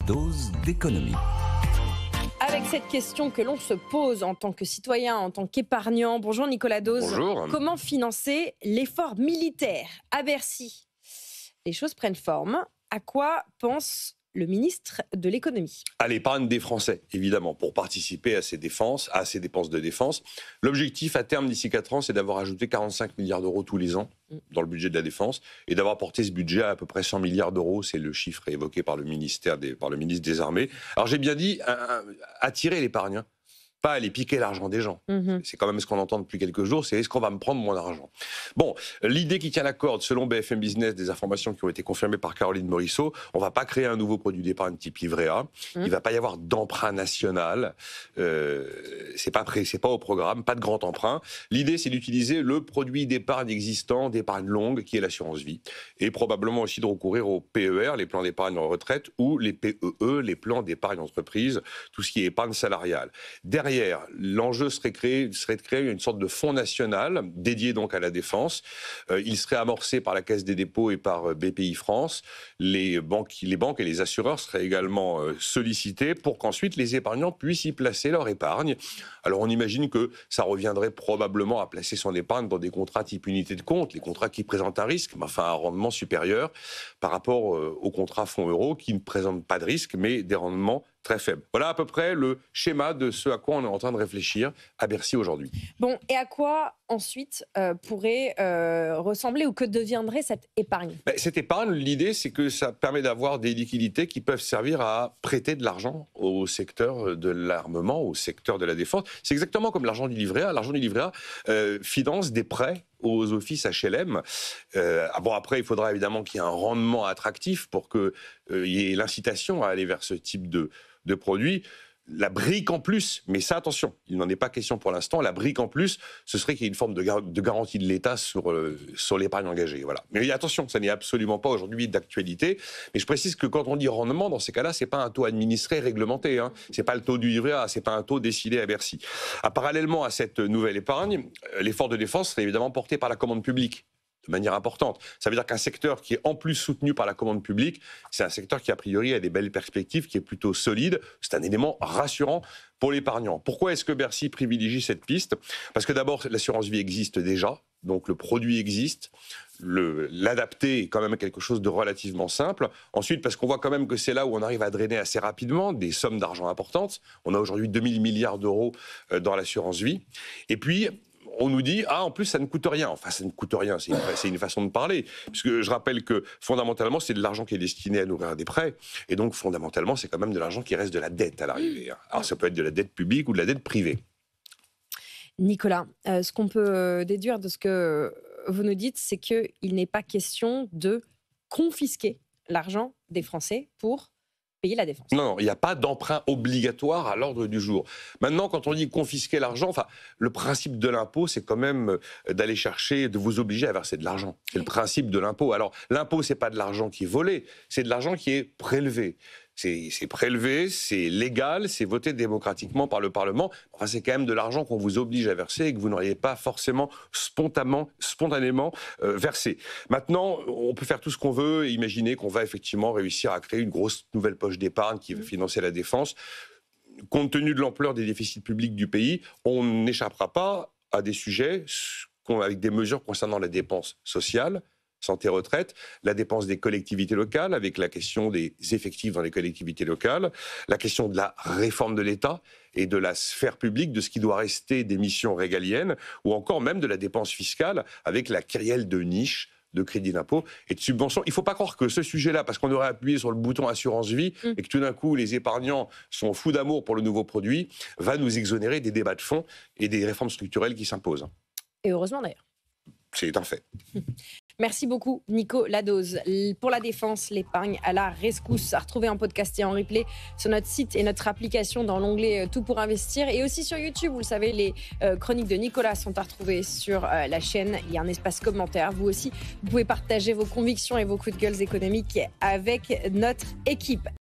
dose d'économie. Avec cette question que l'on se pose en tant que citoyen, en tant qu'épargnant. Bonjour Nicolas Dose. Bonjour. Comment financer l'effort militaire à Bercy? Les choses prennent forme. À quoi pense le ministre de l'économie? À l'épargne des Français, évidemment, pour participer à ces dépenses de défense. L'objectif à terme d'ici 4 ans, c'est d'avoir ajouté 45 milliards d'euros tous les ans dans le budget de la défense et d'avoir porté ce budget à peu près 100 milliards d'euros. C'est le chiffre évoqué par le ministre des Armées. Alors j'ai bien dit attirer l'épargne. Pas aller piquer l'argent des gens. C'est quand même ce qu'on entend depuis quelques jours, c'est est-ce qu'on va me prendre mon argent? Bon, l'idée qui tient la corde, selon BFM Business, des informations qui ont été confirmées par Caroline Morisseau, on ne va pas créer un nouveau produit d'épargne type livret A, il ne va pas y avoir d'emprunt national, c'est pas au programme, pas de grand emprunt. L'idée, c'est d'utiliser le produit d'épargne existant, d'épargne longue, qui est l'assurance vie, et probablement aussi de recourir aux PER, les plans d'épargne en retraite, ou les PEE, les plans d'épargne entreprise, tout ce qui est épargne salariale. Derrière, l'enjeu serait de créer une sorte de fonds national dédié donc à la défense. Il serait amorcé par la Caisse des dépôts et par BPI France. Les banques et les assureurs seraient également sollicités pour qu'ensuite les épargnants puissent y placer leur épargne. Alors on imagine que ça reviendrait probablement à placer son épargne dans des contrats type unité de compte, les contrats qui présentent un risque, mais enfin un rendement supérieur par rapport aux contrats fonds euros qui ne présentent pas de risque, mais des rendements très faible. Voilà à peu près le schéma de ce à quoi on est en train de réfléchir à Bercy aujourd'hui. Bon, et à quoi ensuite pourrait ressembler ou que deviendrait cette épargne? Cette épargne, l'idée, c'est que ça permet d'avoir des liquidités qui peuvent servir à prêter de l'argent au secteur de l'armement, au secteur de la défense. C'est exactement comme l'argent du livret A. L'argent du livret A finance des prêts aux offices HLM. Après, il faudra évidemment qu'il y ait un rendement attractif pour qu'il y ait l'incitation à aller vers ce type de produit. La brique en plus, mais ça attention, il n'en est pas question pour l'instant, la brique en plus, ce serait qu'il y ait une forme de garantie de l'État sur l'épargne engagée. Voilà. Mais attention, ça n'est absolument pas aujourd'hui d'actualité. Mais je précise que quand on dit rendement, dans ces cas-là, ce n'est pas un taux administré réglementé. Ce n'est pas le taux du livret A, ce n'est pas un taux décidé à Bercy. Parallèlement à cette nouvelle épargne, l'effort de défense serait évidemment porté par la commande publique, de manière importante. Ça veut dire qu'un secteur qui est en plus soutenu par la commande publique, c'est un secteur qui a priori a des belles perspectives, qui est plutôt solide. C'est un élément rassurant pour l'épargnant. Pourquoi est-ce que Bercy privilégie cette piste? Parce que d'abord, l'assurance vie existe déjà, donc le produit existe. L'adapter est quand même quelque chose de relativement simple. Ensuite, parce qu'on voit quand même que c'est là où on arrive à drainer assez rapidement des sommes d'argent importantes. On a aujourd'hui 2000 milliards d'euros dans l'assurance vie. Et puis, on nous dit, en plus, ça ne coûte rien. Enfin, ça ne coûte rien, c'est une façon de parler. Puisque je rappelle que, fondamentalement, c'est de l'argent qui est destiné à nourrir des prêts. Et donc, fondamentalement, c'est quand même de l'argent qui reste de la dette à l'arrivée. Alors, ça peut être de la dette publique ou de la dette privée. Nicolas, ce qu'on peut déduire de ce que vous nous dites, c'est qu'il n'est pas question de confisquer l'argent des Français pour payer la défense. Non, il n'y a pas d'emprunt obligatoire à l'ordre du jour. Maintenant, quand on dit confisquer l'argent, le principe de l'impôt, c'est quand même d'aller chercher, de vous obliger à verser de l'argent. C'est le principe de l'impôt. Alors, l'impôt, c'est pas de l'argent qui est volé, c'est de l'argent qui est prélevé. C'est prélevé, c'est légal, c'est voté démocratiquement par le Parlement. Enfin, c'est quand même de l'argent qu'on vous oblige à verser et que vous n'auriez pas forcément spontanément versé. Maintenant, on peut faire tout ce qu'on veut et imaginer qu'on va effectivement réussir à créer une grosse nouvelle poche d'épargne qui va financer la défense. Compte tenu de l'ampleur des déficits publics du pays, on n'échappera pas à des sujets avec des mesures concernant la dépense sociale, santé-retraite, la dépense des collectivités locales, avec la question des effectifs dans les collectivités locales, la question de la réforme de l'État et de la sphère publique, de ce qui doit rester des missions régaliennes, ou encore même de la dépense fiscale, avec la kyrielle de niches de crédit d'impôt et de subventions. Il ne faut pas croire que ce sujet-là, parce qu'on aurait appuyé sur le bouton assurance vie et que tout d'un coup les épargnants sont fous d'amour pour le nouveau produit, va nous exonérer des débats de fond et des réformes structurelles qui s'imposent. Et heureusement d'ailleurs. C'est un fait. Merci beaucoup, Nicolas Dose. Pour la défense, l'épargne à la rescousse. À retrouver en podcast et en replay sur notre site et notre application dans l'onglet Tout pour investir. Et aussi sur YouTube, vous le savez, les chroniques de Nicolas sont à retrouver sur la chaîne. Il y a un espace commentaire. Vous aussi, vous pouvez partager vos convictions et vos coups de gueule économiques avec notre équipe.